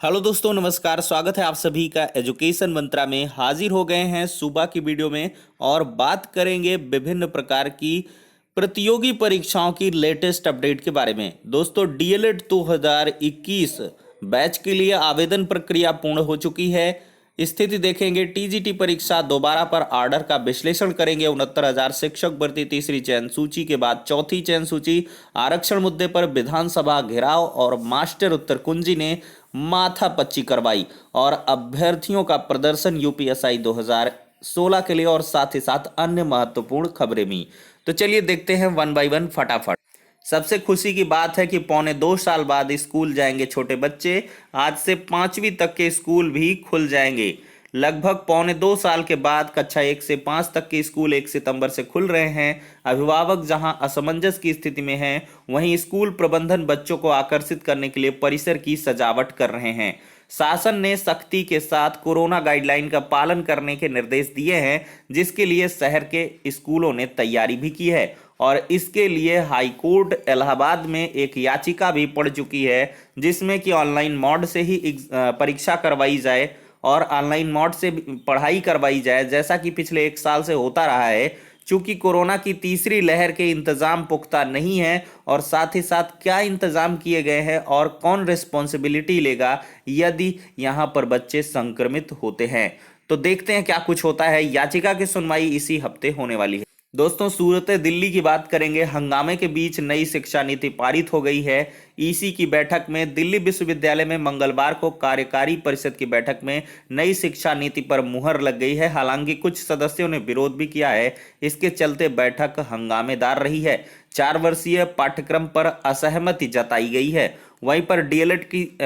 Hello दोस्तों, नमस्कार। स्वागत है आप सभी का एजुकेशन मंत्रा में। हाजिर हो गए हैं सुबह की वीडियो में और बात करेंगे विभिन्न प्रकार की प्रतियोगी परीक्षाओं की लेटेस्ट अपडेट के बारे में। दोस्तों, डीएलएड 2021 बैच के लिए आवेदन प्रक्रिया पूर्ण हो चुकी है। स्थिति देखेंगे, टीजीटी परीक्षा दोबारा पर ऑर्डर का विश्लेषण करेंगे। 69,000 शिक्षक भर्ती तीसरी चयन सूची के बाद चौथी चयन सूची। आरक्षण मुद्दे पर विधानसभा घेराव और मास्टर उत्तर कुंजी ने माथापच्ची करवाई और अभ्यर्थियों का प्रदर्शन यूपीएसआई 2016 के लिए और साथ ही साथ अन्य महत्वपूर्ण खबरें भी। तो चलिए देखते हैं वन बाय वन फटाफट। सबसे खुशी की बात है कि 1.25 साल बाद स्कूल जाएंगे छोटे बच्चे। आज से 5वीं तक के स्कूल भी खुल जाएंगे। लगभग 1.25 साल के बाद कक्षा 1 से 5 तक के स्कूल 1 सितंबर से खुल रहे हैं। अभिभावक जहां असमंजस की स्थिति में हैं, वहीं स्कूल प्रबंधन बच्चों को आकर्षित करने के लिए परिसर की सजावट कर रहे हैं। शासन ने सख्ती के साथ कोरोना गाइडलाइन का पालन करने के निर्देश दिए हैं, जिसके लिए शहर के स्कूलों ने तैयारी भी की है और इसके लिए हाईकोर्ट इलाहाबाद में एक याचिका भी पड़ चुकी है, जिसमें कि ऑनलाइन मोड से ही परीक्षा करवाई जाए और ऑनलाइन मोड से पढ़ाई करवाई जाए, जैसा कि पिछले 1 साल से होता रहा है। चूंकि कोरोना की तीसरी लहर के इंतजाम पुख्ता नहीं है और साथ ही साथ क्या इंतजाम किए गए हैं और कौन रिस्पॉन्सिबिलिटी लेगा यदि यहां पर बच्चे संक्रमित होते हैं। तो देखते हैं क्या कुछ होता है। याचिका की सुनवाई इसी हफ्ते होने वाली है। दोस्तों, सूरत दिल्ली की बात करेंगे। हंगामे के बीच नई शिक्षा नीति पारित हो गई है। ईसी की बैठक में दिल्ली विश्वविद्यालय में मंगलवार को कार्यकारी परिषद की बैठक में नई शिक्षा नीति पर मुहर लग गई है। हालांकि कुछ सदस्यों ने विरोध भी किया है। इसके चलते बैठक हंगामेदार रही है। 4 वर्षीय पाठ्यक्रम पर असहमति जताई गई है। वहीं पर डीएलएड की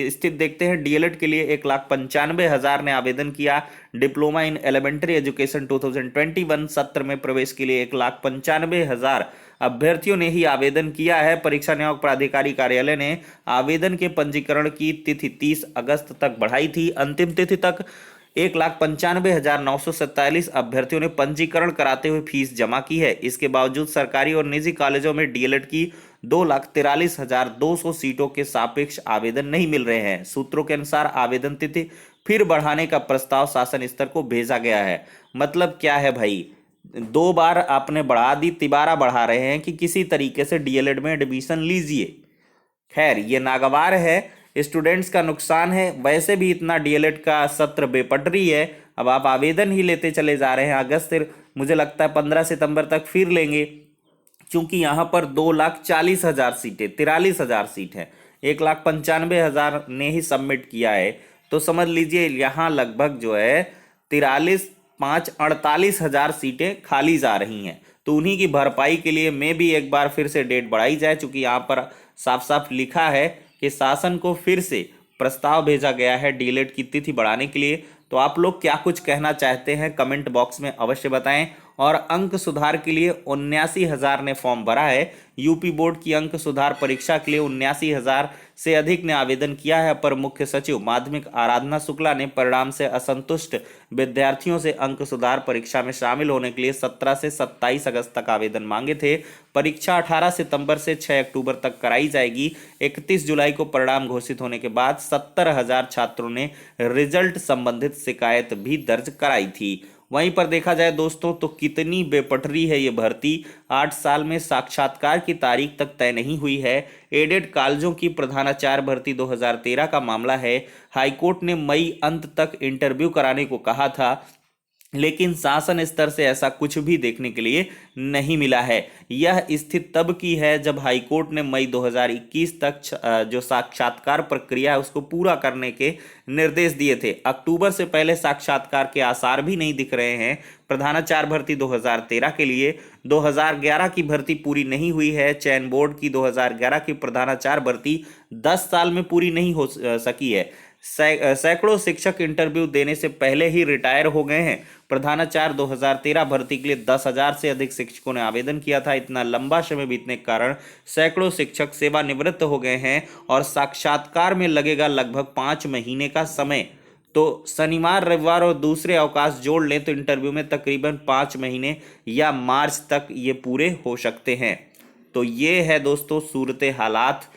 स्थिति देखते हैं। डीएलएड के लिए 1,95,000 ने आवेदन किया। डिप्लोमा इन एलिमेंट्री एजुकेशन 2021 सत्र में प्रवेश के लिए 1,95,000 अभ्यर्थियों ने ही आवेदन किया है। परीक्षा नियामक प्राधिकारी कार्यालय ने आवेदन के पंजीकरण की तिथि 30 अगस्त तक बढ़ाई थी। अंतिम तिथि तक 1,95,947 अभ्यर्थियों ने पंजीकरण कराते हुए फीस जमा की है। इसके बावजूद सरकारी और निजी कॉलेजों में डीएलएड की 2,43,200 सीटों के सापेक्ष आवेदन नहीं मिल रहे हैं। सूत्रों के अनुसार आवेदन तिथि फिर बढ़ाने का प्रस्ताव शासन स्तर को भेजा गया है। मतलब क्या है भाई, 2 बार आपने बढ़ा दी, तिबारा बढ़ा रहे हैं कि किसी तरीके से डीएलएड में एडमिशन लीजिए। खैर, ये नागवार है, स्टूडेंट्स का नुकसान है। वैसे भी इतना डीएलएड का सत्र बेपटरी है। अब आप आवेदन ही लेते चले जा रहे हैं। अगस्त से मुझे लगता है 15 सितंबर तक फिर लेंगे, क्योंकि यहाँ पर 2,40,000 सीटें, 43,000 सीट है। 1,95,000 ने ही सबमिट किया है। तो समझ लीजिए यहाँ लगभग जो है 48,000 सीटें खाली जा रही हैं। तो उन्हीं की भरपाई के लिए मैं भी एक बार फिर से डेट बढ़ाई जाए, चूंकि यहाँ पर साफ साफ लिखा है कि शासन को फिर से प्रस्ताव भेजा गया है डीएलएड की तिथि बढ़ाने के लिए। तो आप लोग क्या कुछ कहना चाहते हैं कमेंट बॉक्स में अवश्य बताएं। और अंक सुधार के लिए 79,000 ने फॉर्म भरा है। यूपी बोर्ड की अंक सुधार परीक्षा के लिए 79,000 से अधिक ने आवेदन किया है। अपर मुख्य सचिव माध्यमिक आराधना शुक्ला ने परिणाम से असंतुष्ट विद्यार्थियों से अंक सुधार परीक्षा में शामिल होने के लिए 17 से 27 अगस्त तक आवेदन मांगे थे। परीक्षा 18 सितंबर से 6 अक्टूबर तक कराई जाएगी। 31 जुलाई को परिणाम घोषित होने के बाद 70,000 छात्रों ने रिजल्ट संबंधित शिकायत भी दर्ज कराई थी। वहीं पर देखा जाए दोस्तों, तो कितनी बेपटरी है ये भर्ती। 8 साल में साक्षात्कार की तारीख तक तय नहीं हुई है। एडेड कॉलेजों की प्रधानाचार्य भर्ती 2013 का मामला है। हाईकोर्ट ने मई अंत तक इंटरव्यू कराने को कहा था, लेकिन शासन स्तर से ऐसा कुछ भी देखने के लिए नहीं मिला है। यह स्थिति तब की है जब हाईकोर्ट ने मई 2021 तक जो साक्षात्कार प्रक्रिया है उसको पूरा करने के निर्देश दिए थे। अक्टूबर से पहले साक्षात्कार के आसार भी नहीं दिख रहे हैं। प्रधानाचार्य भर्ती 2013 के लिए 2011 की भर्ती पूरी नहीं हुई है। चयन बोर्ड की 2011 की प्रधानाचार्य भर्ती 10 साल में पूरी नहीं हो सकी है। सैकड़ों शिक्षक इंटरव्यू देने से पहले ही रिटायर हो गए हैं। प्रधानाचार्य 2013 भर्ती के लिए 10,000 से अधिक शिक्षकों ने आवेदन किया था। इतना लंबा समय बीतने के कारण सैकड़ों शिक्षक सेवानिवृत्त हो गए हैं और साक्षात्कार में लगेगा लगभग 5 महीने का समय। तो शनिवार, रविवार और दूसरे अवकाश जोड़ लें तो इंटरव्यू में तकरीबन 5 महीने या मार्च तक ये पूरे हो सकते हैं। तो ये है दोस्तों सूरत हालात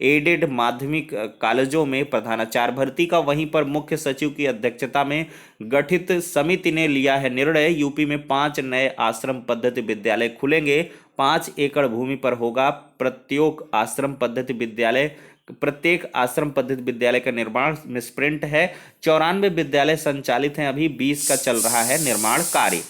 एडेड माध्यमिक कॉलेजों में प्रधानाचार्य भर्ती का। वहीं पर मुख्य सचिव की अध्यक्षता में गठित समिति ने लिया है निर्णय। यूपी में 5 नए आश्रम पद्धति विद्यालय खुलेंगे। 5 एकड़ भूमि पर होगा प्रत्येक आश्रम पद्धति विद्यालय का निर्माण। मिसप्रिंट है। 94 विद्यालय संचालित हैं, अभी 20 का चल रहा है निर्माण कार्य।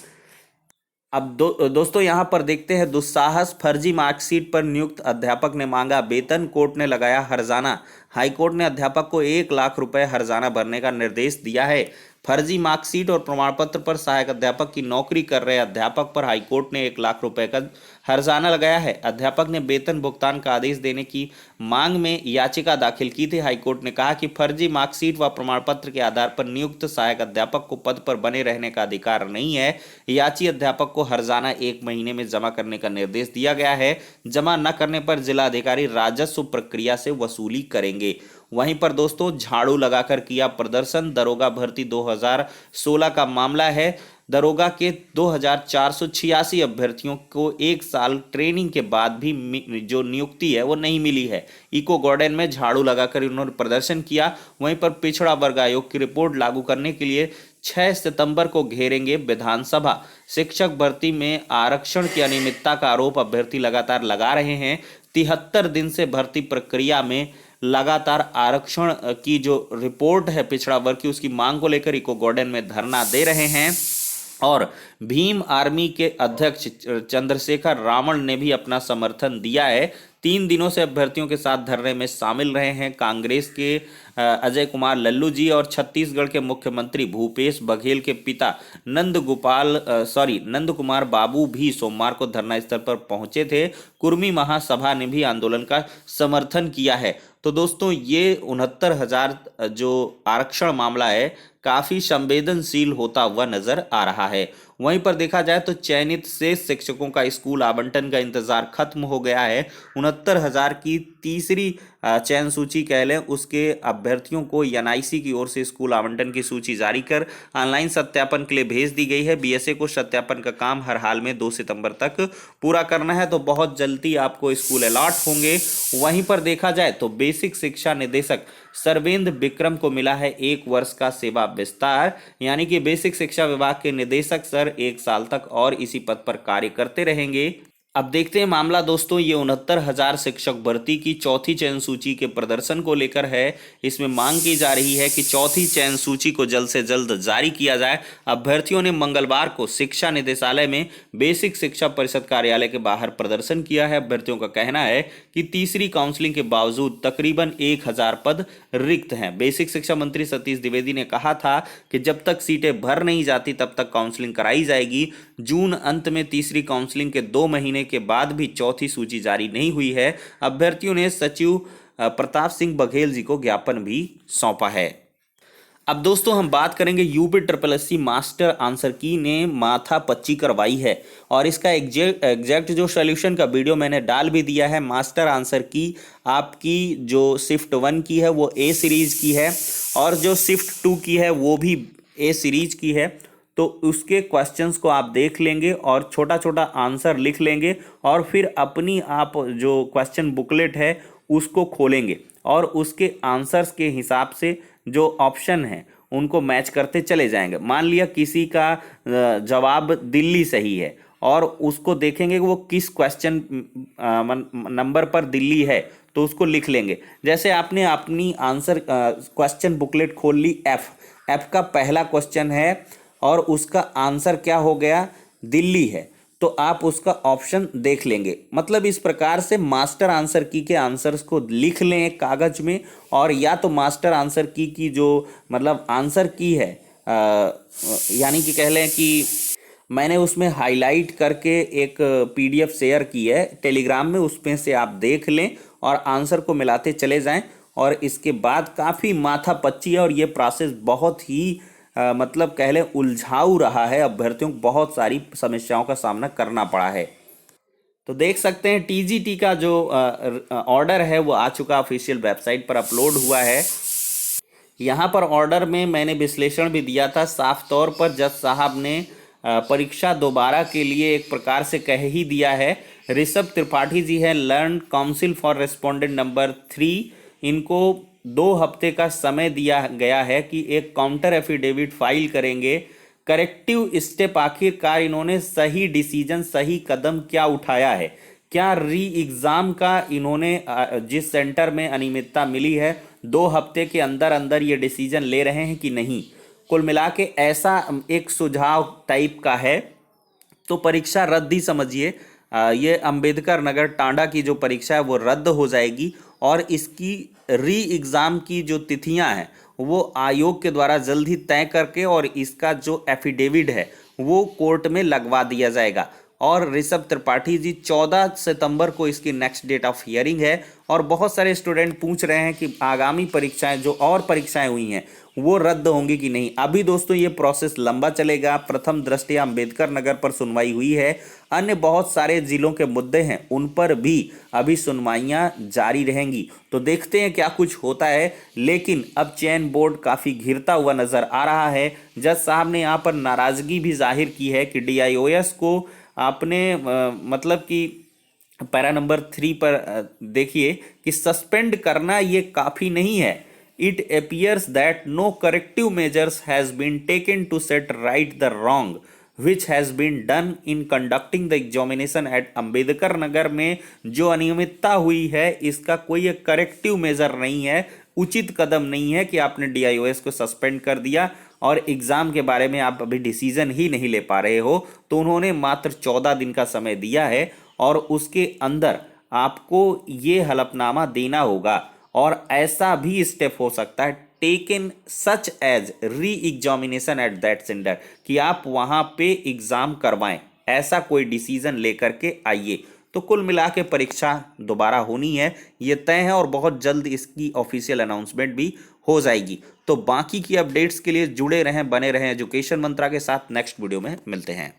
अब दोस्तों यहां पर देखते हैं दुस्साहस, फर्जी मार्कशीट पर नियुक्त अध्यापक ने मांगा वेतन, कोर्ट ने लगाया हर्जाना। हाईकोर्ट ने अध्यापक को 1 लाख रुपए हर्जाना भरने का निर्देश दिया है। फर्जी मार्कशीट और प्रमाण पत्र पर सहायक अध्यापक की नौकरी कर रहे अध्यापक पर हाईकोर्ट ने 1 लाख रुपए का हर्जाना लगाया है। अध्यापक ने वेतन भुगतान का आदेश देने की मांग में याचिका दाखिल की थी। हाईकोर्ट ने कहा कि फर्जी मार्कशीट व प्रमाण पत्र के आधार पर नियुक्त सहायक अध्यापक को पद पर बने रहने का अधिकार नहीं है। याची अध्यापक को हर्जाना 1 महीने में जमा करने का निर्देश दिया गया है। जमा न करने पर जिला अधिकारी राजस्व प्रक्रिया से वसूली करेंगे। वहीं पर दोस्तों झाड़ू लगाकर किया प्रदर्शन, दरोगा भर्ती 2016 का मामला है। दरोगा के 2486 अभ्यर्थियों को 1 साल ट्रेनिंग के बाद भी जो नियुक्ति है वो नहीं मिली है। इको गार्डन में झाड़ू लगाकर उन्होंने प्रदर्शन किया। वहीं पर पिछड़ा वर्ग आयोग की रिपोर्ट लागू करने के लिए 6 सितंबर को घेरेंगे विधानसभा। शिक्षक भर्ती में आरक्षण की अनियमितता का आरोप अभ्यर्थी लगातार लगा रहे हैं। 73 दिन से भर्ती प्रक्रिया में लगातार आरक्षण की जो रिपोर्ट है पिछड़ा वर्ग की, उसकी मांग को लेकर इको गार्डन में धरना दे रहे हैं। और भीम आर्मी के अध्यक्ष चंद्रशेखर रावण ने भी अपना समर्थन दिया है। 3 दिनों से अभ्यर्थियों के साथ धरने में शामिल रहे हैं कांग्रेस के अजय कुमार लल्लू जी और छत्तीसगढ़ के मुख्यमंत्री भूपेश बघेल के पिता नंद कुमार बाबू भी सोमवार को धरना स्थल पर पहुंचे थे। कुर्मी महासभा ने भी आंदोलन का समर्थन किया है। तो दोस्तों ये 69,000 जो आरक्षण मामला है काफी संवेदनशील होता हुआ नजर आ रहा है। वहीं पर देखा जाए तो चयनित शेष शिक्षकों का स्कूल आवंटन का इंतजार खत्म हो गया है। 69,000 की तीसरी चयन सूची कह लें, उसके अभ्यर्थियों को एनआईसी की ओर से स्कूल आवंटन की सूची जारी कर ऑनलाइन सत्यापन के लिए भेज दी गई है। बीएसए को सत्यापन का काम हर हाल में 2 सितंबर तक पूरा करना है, तो बहुत जल्दी आपको स्कूल अलॉट होंगे। वहीं पर देखा जाए तो बेसिक शिक्षा निदेशक सर्वेंद्र विक्रम को मिला है 1 वर्ष का सेवा विस्तार, यानी कि बेसिक शिक्षा विभाग के निदेशक सर 1 साल तक और इसी पद पर कार्य करते रहेंगे। अब देखते हैं मामला दोस्तों ये 69,000 शिक्षक भर्ती की चौथी चयन सूची के प्रदर्शन को लेकर है। इसमें मांग की जा रही है कि चौथी चयन सूची को जल्द से जल्द जारी किया जाए। अभ्यर्थियों ने मंगलवार को शिक्षा निदेशालय में बेसिक शिक्षा परिषद कार्यालय के बाहर प्रदर्शन किया है। अभ्यर्थियों का कहना है कि तीसरी काउंसलिंग के बावजूद तकरीबन 1,000 पद रिक्त हैं। बेसिक शिक्षा मंत्री सतीश द्विवेदी ने कहा था कि जब तक सीटें भर नहीं जाती तब तक काउंसलिंग कराई जाएगी। जून अंत में तीसरी काउंसलिंग के 2 महीने के बाद भी चौथी सूची जारी नहीं हुई है। अभ्यर्थियों ने सचिव प्रताप सिंह बघेल जी को ज्ञापन भी सौंपा है। अब दोस्तों हम बात करेंगे यूपी SSSC मास्टर आंसर की ने माथा पच्ची करवाई है और इसका एग्जैक्ट जो सॉल्यूशन का वीडियो मैंने डाल भी दिया है। मास्टर आंसर की आपकी जो शिफ्ट 1 की है वो ए सीरीज की है और जो शिफ्ट 2 की है वो भी ए सीरीज की है। तो उसके क्वेश्चंस को आप देख लेंगे और छोटा छोटा आंसर लिख लेंगे और फिर अपनी आप जो क्वेश्चन बुकलेट है उसको खोलेंगे और उसके आंसर्स के हिसाब से जो ऑप्शन है उनको मैच करते चले जाएंगे। मान लिया किसी का जवाब दिल्ली सही है और उसको देखेंगे कि वो किस क्वेश्चन नंबर पर दिल्ली है तो उसको लिख लेंगे। जैसे आपने अपनी आंसर क्वेश्चन बुकलेट खोल ली, एफ का पहला क्वेश्चन है और उसका आंसर क्या हो गया, दिल्ली है, तो आप उसका ऑप्शन देख लेंगे। मतलब इस प्रकार से मास्टर आंसर की के आंसर्स को लिख लें एक कागज में और या तो मास्टर आंसर की जो मतलब आंसर की है यानी कि कह लें कि मैंने उसमें हाईलाइट करके एक PDF शेयर की है टेलीग्राम में, उसमें से आप देख लें और आंसर को मिलाते चले जाएं। और इसके बाद काफ़ी माथा पच्ची है और ये प्रोसेस बहुत ही मतलब कह लें उलझाऊ रहा है। अभ्यर्थियों को बहुत सारी समस्याओं का सामना करना पड़ा है। तो देख सकते हैं TGT का जो ऑर्डर है वो आ चुका, ऑफिशियल वेबसाइट पर अपलोड हुआ है। यहाँ पर ऑर्डर में मैंने विश्लेषण भी दिया था। साफ तौर पर जज साहब ने परीक्षा दोबारा के लिए एक प्रकार से कह ही दिया है। ऋषभ त्रिपाठी जी है learn council for respondent number 3, इनको 2 हफ्ते का समय दिया गया है कि एक काउंटर एफिडेविट फाइल करेंगे। करेक्टिव स्टेप आखिरकार इन्होंने सही डिसीजन, सही कदम क्या उठाया है, क्या री एग्जाम का इन्होंने जिस सेंटर में अनियमितता मिली है 2 हफ्ते के अंदर अंदर ये डिसीजन ले रहे हैं कि नहीं। कुल मिला के ऐसा एक सुझाव टाइप का है, तो परीक्षा रद्द ही समझिए। ये अंबेडकर नगर टांडा की जो परीक्षा है वो रद्द हो जाएगी और इसकी री एग्ज़ाम की जो तिथियां हैं वो आयोग के द्वारा जल्द ही तय करके और इसका जो एफिडेविट है वो कोर्ट में लगवा दिया जाएगा। और ऋषभ त्रिपाठी जी 14 सितंबर को इसकी नेक्स्ट डेट ऑफ हियरिंग है। और बहुत सारे स्टूडेंट पूछ रहे हैं कि आगामी परीक्षाएं जो और परीक्षाएं हुई हैं वो रद्द होंगी कि नहीं। अभी दोस्तों ये प्रोसेस लंबा चलेगा। प्रथम दृष्टया अंबेडकर नगर पर सुनवाई हुई है, अन्य बहुत सारे जिलों के मुद्दे हैं उन पर भी अभी सुनवाइयां जारी रहेंगी। तो देखते हैं क्या कुछ होता है। लेकिन अब चयन बोर्ड काफ़ी घिरता हुआ नजर आ रहा है। जज साहब ने यहाँ पर नाराजगी भी जाहिर की है कि DIOS को आपने मतलब कि पैरा नंबर 3 पर देखिए कि सस्पेंड करना ये काफ़ी नहीं है। It appears that no corrective measures has been taken to set right the wrong which has been done in conducting the examination at Ambedkar Nagar में जो अनियमितता हुई है इसका कोई एक करेक्टिव मेजर नहीं है, उचित कदम नहीं है कि आपने DIOS को सस्पेंड कर दिया और एग्ज़ाम के बारे में आप अभी डिसीजन ही नहीं ले पा रहे हो। तो उन्होंने मात्र 14 दिन का समय दिया है और उसके अंदर आपको ये हलफनामा देना होगा। और ऐसा भी स्टेप हो सकता है taken such as re examination at that centre कि आप वहां पे एग्जाम करवाएं, ऐसा कोई डिसीजन लेकर के आइए। तो कुल मिला के परीक्षा दोबारा होनी है, ये तय है और बहुत जल्द इसकी ऑफिशियल अनाउंसमेंट भी हो जाएगी। तो बाकी की अपडेट्स के लिए जुड़े रहें, बने रहें एजुकेशन मंत्रा के साथ। नेक्स्ट वीडियो में मिलते हैं।